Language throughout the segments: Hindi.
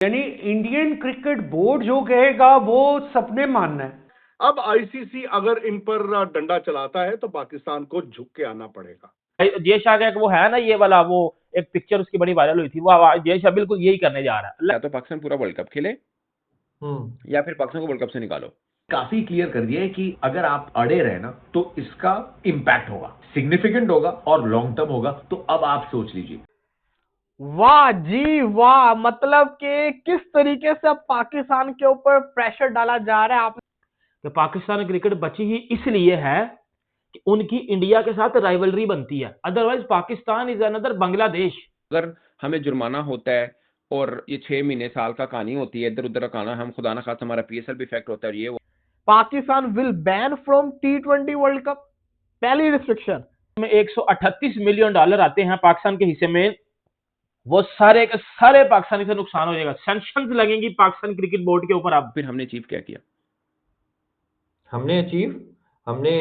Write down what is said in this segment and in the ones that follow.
यानी इंडियन क्रिकेट बोर्ड जो कहेगा वो सबने मानना है। अब आईसीसी अगर इन पर डंडा चलाता है तो पाकिस्तान को झुक के आना पड़ेगा। जय शाह का वो है ना, ये वाला वो एक पिक्चर उसकी बड़ी वायरल हुई थी, वो जय शाह बिल्कुल यही करने जा रहा है। या तो पाकिस्तान पूरा वर्ल्ड कप खेले या फिर पाकिस्तान को वर्ल्ड कप से निकालो। काफी क्लियर कर दिया है कि अगर आप अड़े रहे ना तो इसका इंपैक्ट होगा, सिग्निफिकेंट होगा और लॉन्ग टर्म होगा। तो अब आप सोच लीजिए। वाह जी वाह, मतलब कि किस तरीके से अब पाकिस्तान के ऊपर प्रेशर डाला जा रहा है। आप कि पाकिस्तान क्रिकेट बची ही इसलिए है कि उनकी इंडिया के साथ राइवलरी बनती है, otherwise Pakistan is another Bangladesh. अगर हमें जुर्माना होता है और ये 6 महीने साल का कहानी होती है, इधर उधर का खाना, हम खुदा ना खास हमारा पीएसएल भी इफेक्ट होता है। और ये Pakistan will ban from T20 world cup, पहली रिस्ट्रिक्शन में $138 मिलियन आते हैं पाकिस्तान के हिस्से में, वो सारे के सारे पाकिस्तानी से नुकसान हो जाएगा। सैंक्शंस लगेंगी पाकिस्तान क्रिकेट बोर्ड के ऊपर। अब फिर हमने अचीव क्या किया? हमने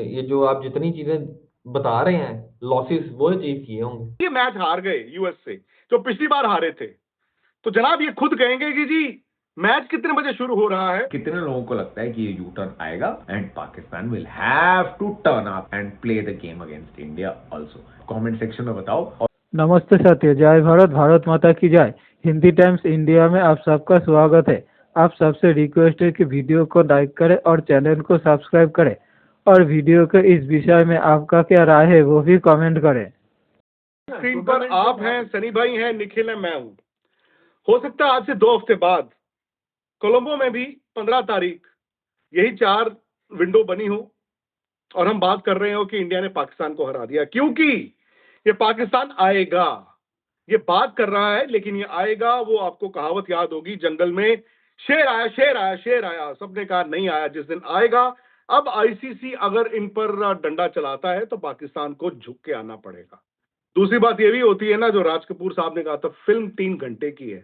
ये जो आप जितनी चीजें बता रहे हैं लॉसेस, वो अचीव किए होंगे। ये मैच हार गए यूएस से जो पिछली बार हारे थे, तो जनाब ये खुद कहेंगे कि जी मैच कितने बजे शुरू हो रहा है। कितने लोगों को लगता है कि ये यू टर्न आएगा and Pakistan will have to turn up and play the game against India also? Comment section में बताओ। नमस्ते साथियों, जय भारत, भारत माता की जय। हिंदी टाइम्स इंडिया में आप सबका स्वागत है। आप सबसे रिक्वेस्ट है कि वीडियो को लाइक करें और चैनल को सब्सक्राइब करें, और वीडियो के इस विषय में आपका क्या राय है वो भी कमेंट करें। स्क्रीन पर आप हैं, सनी भाई हैं, निखिल है, मैं हूं। हो सकता है आज से 2 हफ्ते बाद कोलंबो में भी 15 तारीख यही 4 विंडो बनी हो और हम बात कर रहे हो कि इंडिया ने पाकिस्तान को हरा दिया, क्योंकि ये पाकिस्तान आएगा। ये बात कर रहा है लेकिन ये आएगा। वो आपको कहावत याद होगी, जंगल में शेर आया, शेर आया, शेर आया, सबने कहा नहीं आया, जिस दिन आएगा। अब आईसीसी अगर इन पर डंडा चलाता है तो पाकिस्तान को झुक के आना पड़ेगा। दूसरी बात ये भी होती है ना, जो राज कपूर साहब ने कहा था, फिल्म 3 घंटे की है।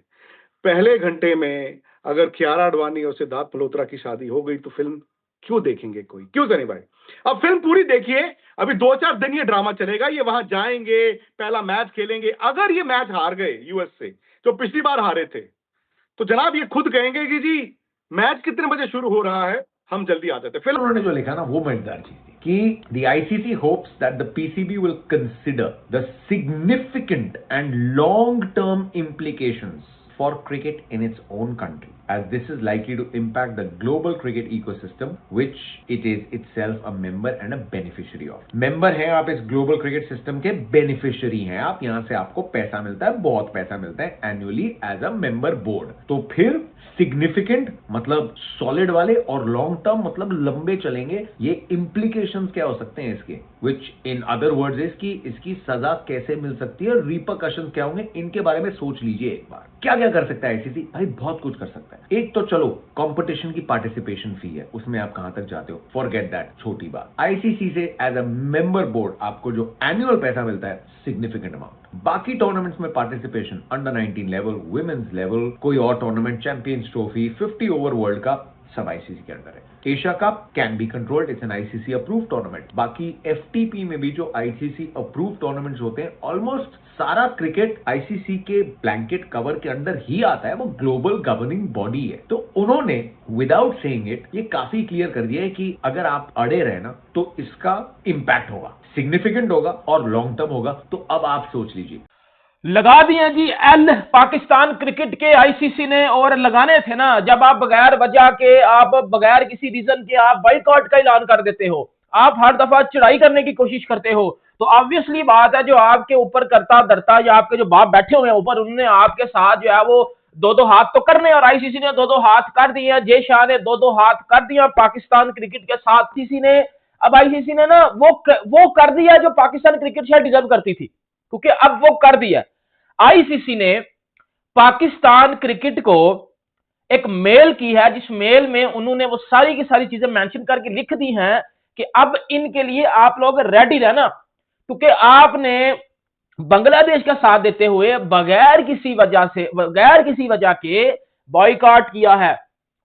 पहले घंटे में अगर कियारा आडवाणी और सिद्धार्थ मल्होत्रा की शादी हो गई तो फिल्म क्यों देखेंगे कोई? क्यों सनी भाई? अब फिल्म पूरी देखिए। अभी 2-4 दिन ये ड्रामा चलेगा। ये वहां जाएंगे, पहला मैच खेलेंगे। अगर ये मैच हार गए यूएस से जो पिछली बार हारे थे, तो जनाब ये खुद कहेंगे कि जी मैच कितने बजे शुरू हो रहा है, हम जल्दी आ जाते। फिर उन्होंने जो लिखा ना वो मजेदार चीज थी कि the ICC hopes that the PCB will consider the significant and long term implications for cricket in its own country, as this is likely to impact the global cricket ecosystem which it is itself a member and a beneficiary of. member हैं आप इस global cricket system के beneficiary हैं आप, यहां से आपको पैसा मिलता है, बहुत पैसा मिलता है annually as a member board। तो फिर सिग्निफिकेंट मतलब सॉलिड वाले और लॉन्ग टर्म मतलब लंबे चलेंगे, ये implications क्या हो सकते हैं इसके, which in other words is कि इसकी सजा कैसे मिल सकती है, repercussions क्या होंगे, इनके बारे में सोच लीजिए एक बार। क्या क्या कर सकता है आईसीसी? भाई बहुत कुछ कर सकता है। एक तो चलो कंपटीशन की पार्टिसिपेशन फी है, उसमें आप कहां तक जाते हो, फॉरगेट दैट, छोटी बात। आईसीसी से एज अ मेंबर बोर्ड आपको जो एनुअल पैसा मिलता है, सिग्निफिकेंट अमाउंट। बाकी टूर्नामेंट्स में participation, under 19 level, women's level, कोई और tournament, champions trophy, 50 over world cup, सब आईसीसी के अंदर है। Asia cup can be controlled, it's an ICC approve tournament. बाकी एफटीपी में भी जो आईसीसी अप्रूव टूर्नामेंट्स होते हैं, ऑलमोस्ट सारा क्रिकेट आईसीसी के ब्लैंकेट कवर के अंदर ही आता है, वो ग्लोबल गवर्निंग बॉडी है। तो उन्होंने विदाउट सेइंग इट ये काफी क्लियर कर दिया है कि अगर आप अड़े रहे ना तो इसका इंपैक्ट होगा, सिग्निफिकेंट होगा और लॉन्ग टर्म होगा। तो अब आप सोच लीजिए। लगा दिए जी एल पाकिस्तान क्रिकेट के आईसीसी ने, और लगाने थे ना जब आप बगैर वजह के, आप बगैर किसी रीजन के आप बाइकआउट का ऐलान कर देते हो, आप हर दफा चढ़ाई करने की कोशिश करते हो, तो ऑब्वियसली बात है जो आपके ऊपर करता धरता या आपके जो बाप बैठे हुए हैं ऊपर, उन्होंने आपके साथ जो है वो 2-2 हाथ तो करने, और आईसीसी ने 2-2 हाथ कर दिए, जय शाह ने 2-2 हाथ कर दिया पाकिस्तान क्रिकेट के साथ। आईसीसी ने अब आईसीसी ने ना वो कर दिया जो पाकिस्तान क्रिकेट शायद डिजर्व करती थी, क्योंकि अब वो कर दिया। आईसीसी ने पाकिस्तान क्रिकेट को एक मेल की है, जिस मेल में उन्होंने वो सारी की सारी चीजें मेंशन करके लिख दी हैं कि अब इनके लिए आप लोग रेडी रहना, क्योंकि आपने बांग्लादेश का साथ देते हुए बगैर किसी वजह के बॉयकॉट किया है,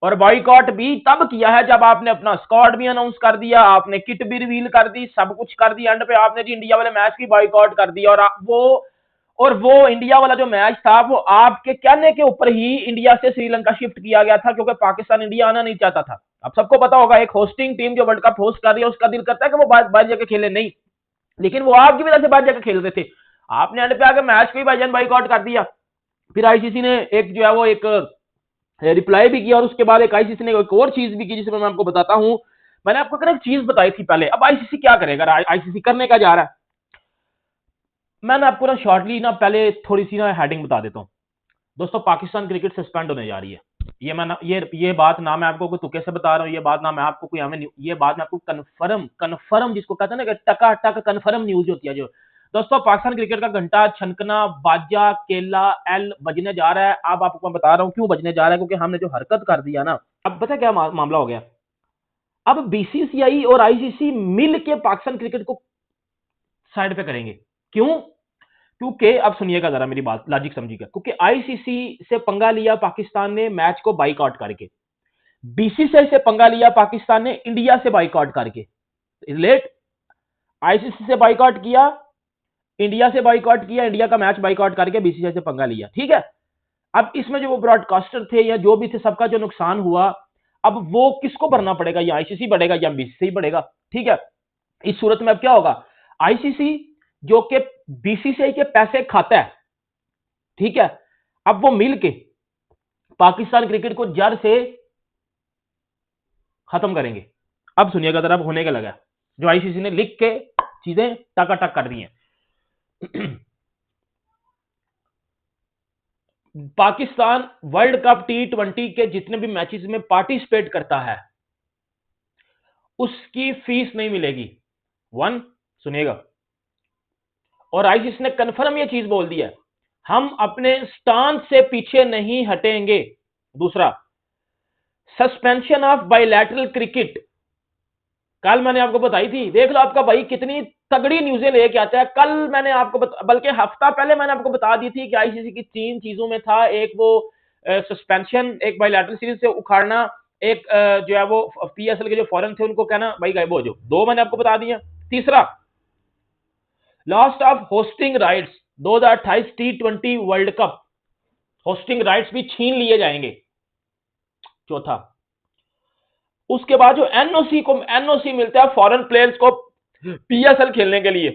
और बॉयकॉट भी तब किया है जब आपने अपना स्क्वाड भी अनाउंस कर दिया, आपने किट भी रिवील कर दी, सब कुछ कर दिया, एंड पे आपने जी इंडिया वाले मैच की बॉयकॉट कर दी। और वो और वो इंडिया वाला जो मैच था वो आपके कहने के ऊपर ही इंडिया से श्रीलंका शिफ्ट किया गया था, क्योंकि पाकिस्तान इंडिया आना नहीं चाहता था। अब सबको पता होगा एक होस्टिंग टीम जो वर्ल्ड कप होस्ट कर रही है उसका दिल करता है कि वो बाहर जाकर खेले, नहीं, लेकिन वो आपकी वजह से बाहर जाकर खेल रहे थे। आपने एंड पे आकर मैच को ही भाईजान बाइकआउट कर दिया। फिर आईसीसी ने एक जो है वो एक रिप्लाई भी किया और उसके बाद एक आईसीसी ने एक और चीज भी की जिसमें मैं आपको बताता हूं। मैंने आपको एक चीज बताई थी पहले, अब आईसीसी क्या करेगा, आईसीसी करने का जा रहा है। मैंने आपको ना शॉर्टली ना पहले थोड़ी सी ना हेडिंग बता देता हूं। दोस्तों, पाकिस्तान क्रिकेट सस्पेंड होने जा रही है। ये बात ना मैं आपको कोई तुक्के से बता रहा हूं, ये बात ना मैं आपको कोई हमें, ये बात मैं आपको कन्फर्म जिसको कहते हैं ना कि टका कन्फर्म न्यूज होती है जो। दोस्तों, पाकिस्तान क्रिकेट का घंटा छनकना, बाजा, केला, एल बजने जा रहा है। अब आपको मैं बता रहा हूं क्यों बजने जा रहा है, क्योंकि हमने जो हरकत कर दिया ना, अब पता क्या मामला हो गया। अब बीसीसीआई और आईसीसी मिल के पाकिस्तान क्रिकेट को साइड पे करेंगे। क्यों? क्योंकि अब सुनिएगा जरा मेरी बात, लॉजिक समझिएगा। क्योंकि आईसीसी से पंगा लिया पाकिस्तान ने मैच को बाइकआउट करके, बीसीसीआई से पंगा लिया पाकिस्तान ने इंडिया से बाइकआउट करके। लेट आईसीसी से बाइकआउट किया, इंडिया से बाइकआउट किया, इंडिया का मैच बाइकआउट करके बीसीसीआई से पंगा लिया, ठीक है। अब इसमें जो वो ब्रॉडकास्टर थे या जो भी थे, सबका जो नुकसान हुआ, अब वो किसको भरना पड़ेगा, या आईसीसी बढ़ेगा या बीसीसीआई बढ़ेगा, ठीक है। इस सूरत में अब क्या होगा, आईसीसी जो कि बीसीसीआई के पैसे खाता है, ठीक है, अब वो मिलके पाकिस्तान क्रिकेट को जड़ से खत्म करेंगे। अब सुनिएगा जरा, अब होने का लगा जो आईसीसी ने लिख के चीजें टकाटक कर दी हैं। पाकिस्तान वर्ल्ड कप T20 के जितने भी मैचेस में पार्टिसिपेट करता है उसकी फीस नहीं मिलेगी। वन, सुनिएगा, और आईसीसी ने कंफर्म ये चीज बोल दी है, हम अपने स्टांस से पीछे नहीं हटेंगे। दूसरा, सस्पेंशन ऑफ बायलैटरल क्रिकेट, कल मैंने आपको बताई थी, देख लो आपका भाई कितनी तगड़ी न्यूज़ें लेके आता है। कल मैंने आपको बल्कि हफ्ता पहले मैंने आपको बता दी थी कि आईसीसी की 3 चीजों में था, एक वो सस्पेंशन, एक बायलैटरल सीरीज से उखाड़ना, एक जो है वो पीएसएल के जो फॉरेन थे उनको कहना भाई गायब हो जाओ, 2 मैंने आपको बता दिया। तीसरा, lost of hosting rights, 2028 T20 world cup hosting rights भी छीन लिए जाएंगे। चौथा, उसके बाद जो एनओसी मिलता है फॉरेन प्लेयर्स को पीएसएल खेलने के लिए,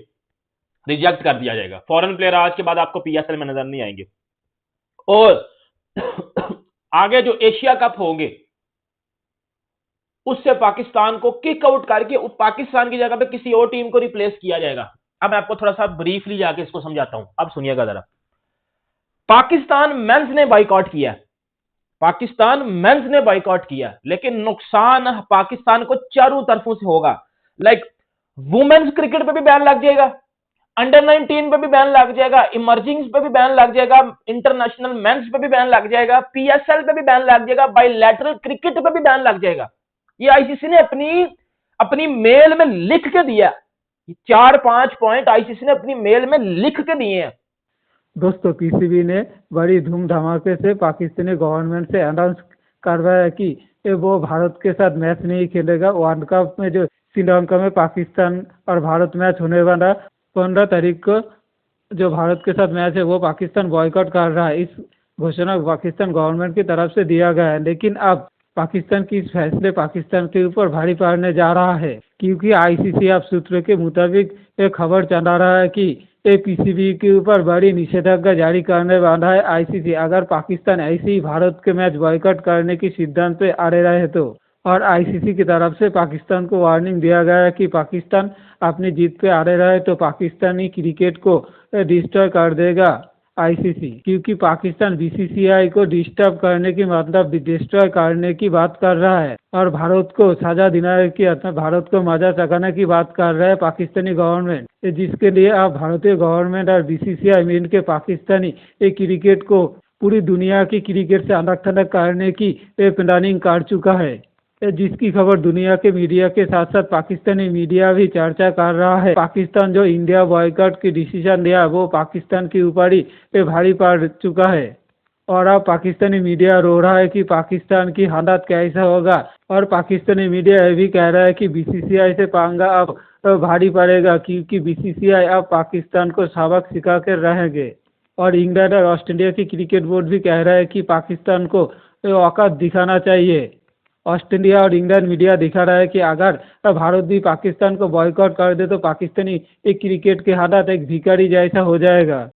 रिजेक्ट कर दिया जाएगा। फॉरेन प्लेयर आज के बाद आपको पीएसएल में नजर नहीं आएंगे। और आगे जो एशिया कप होंगे उससे पाकिस्तान को किक आउट करके पाकिस्तान की जगह पे किसी और टीम को रिप्लेस किया जाएगा। अब मैं आपको थोड़ा सा ब्रीफली जाके इसको समझाता हूं, अब सुनिएगा जरा। पाकिस्तान मेंस ने बाइकआउट किया, पाकिस्तान मेंस ने बाइकआउट किया, लेकिन नुकसान पाकिस्तान को चारों तरफों से होगा। लाइक वुमेन्स क्रिकेट पे भी बैन लग जाएगा, अंडर 19 पे भी बैन लग जाएगा, इमर्जिंग पे भी बैन लग जाएगा, इंटरनेशनल मेंस पे भी बैन लग जाएगा, पीएसएल पे भी बैन लग जाएगा, बायलैटरल क्रिकेट पे भी बैन लग जाएगा। ये आईसीसी ने अपनी मेल में लिख के दिया, 4-5 पॉइंट आईसीसी ने अपनी मेल में लिख के दिए हैं। दोस्तों, पीसीबी ने बड़ी धूम धमाके से पाकिस्तानी गवर्नमेंट से अनाउंस करवाया कि वो भारत के साथ मैच नहीं खेलेगा। वर्ल्ड कप में जो श्रीलंका में पाकिस्तान और भारत मैच होने वाला 15 तारीख को जो भारत के साथ मैच है वो पाकिस्तान बॉयकॉट कर रहा है। इस घोषणा पाकिस्तान गवर्नमेंट की तरफ से दिया गया है, लेकिन अब पाकिस्तान की इस फैसले पाकिस्तान के ऊपर भारी पड़ने जा रहा है, क्योंकि आईसीसी अब सूत्रों के मुताबिक एक खबर चला रहा है कि पीसीबी के ऊपर बड़ी निषेधाज्ञा जारी करने वाला है आईसीसी, अगर पाकिस्तान ऐसे ही भारत के मैच बॉयकॉट करने की सिद्धांत पे अड़े रहे तो। और आईसीसी की तरफ से पाकिस्तान को वार्निंग दिया गया है कि पाकिस्तान अपनी जीत पे अड़े रहे तो पाकिस्तानी क्रिकेट को डिस्ट्रॉय कर देगा आईसीसी, क्योंकि पाकिस्तान बीसीसीआई को डिस्टर्ब करने की मतलब डिस्ट्रॉय करने की बात कर रहा है और भारत को सजा दिलाने की, भारत को मजा चखाने की बात कर रहा है पाकिस्तानी गवर्नमेंट, जिसके लिए अब भारतीय गवर्नमेंट और बीसीसीआई मिल के पाकिस्तानी क्रिकेट को पूरी दुनिया की क्रिकेट से अलग थलग करने की प्लानिंग कर चुका है, जिसकी खबर दुनिया के मीडिया के साथ साथ पाकिस्तानी मीडिया भी चर्चा कर रहा है। पाकिस्तान जो इंडिया बॉयकॉट की डिसीजन लिया वो पाकिस्तान के ऊपर ही भारी पड़ चुका है और अब पाकिस्तानी मीडिया रो रहा है कि पाकिस्तान की हालत कैसा होगा। और पाकिस्तानी मीडिया ये भी कह रहा है कि बीसीसीआई से पंगा अब भारी पड़ेगा, क्योंकि बीसीसीआई अब पाकिस्तान को सबक सिखा कर रहेंगे। और इंग्लैंड और ऑस्ट्रेलिया की क्रिकेट बोर्ड भी कह रहा है कि पाकिस्तान को औकात दिखाना चाहिए। ऑस्ट्रेलिया और इंग्लैंड मीडिया दिखा रहा है कि अगर भारत भी पाकिस्तान को बॉयकॉट कर दे तो पाकिस्तानी एक क्रिकेट के हालात एक भिखारी जैसा हो जाएगा।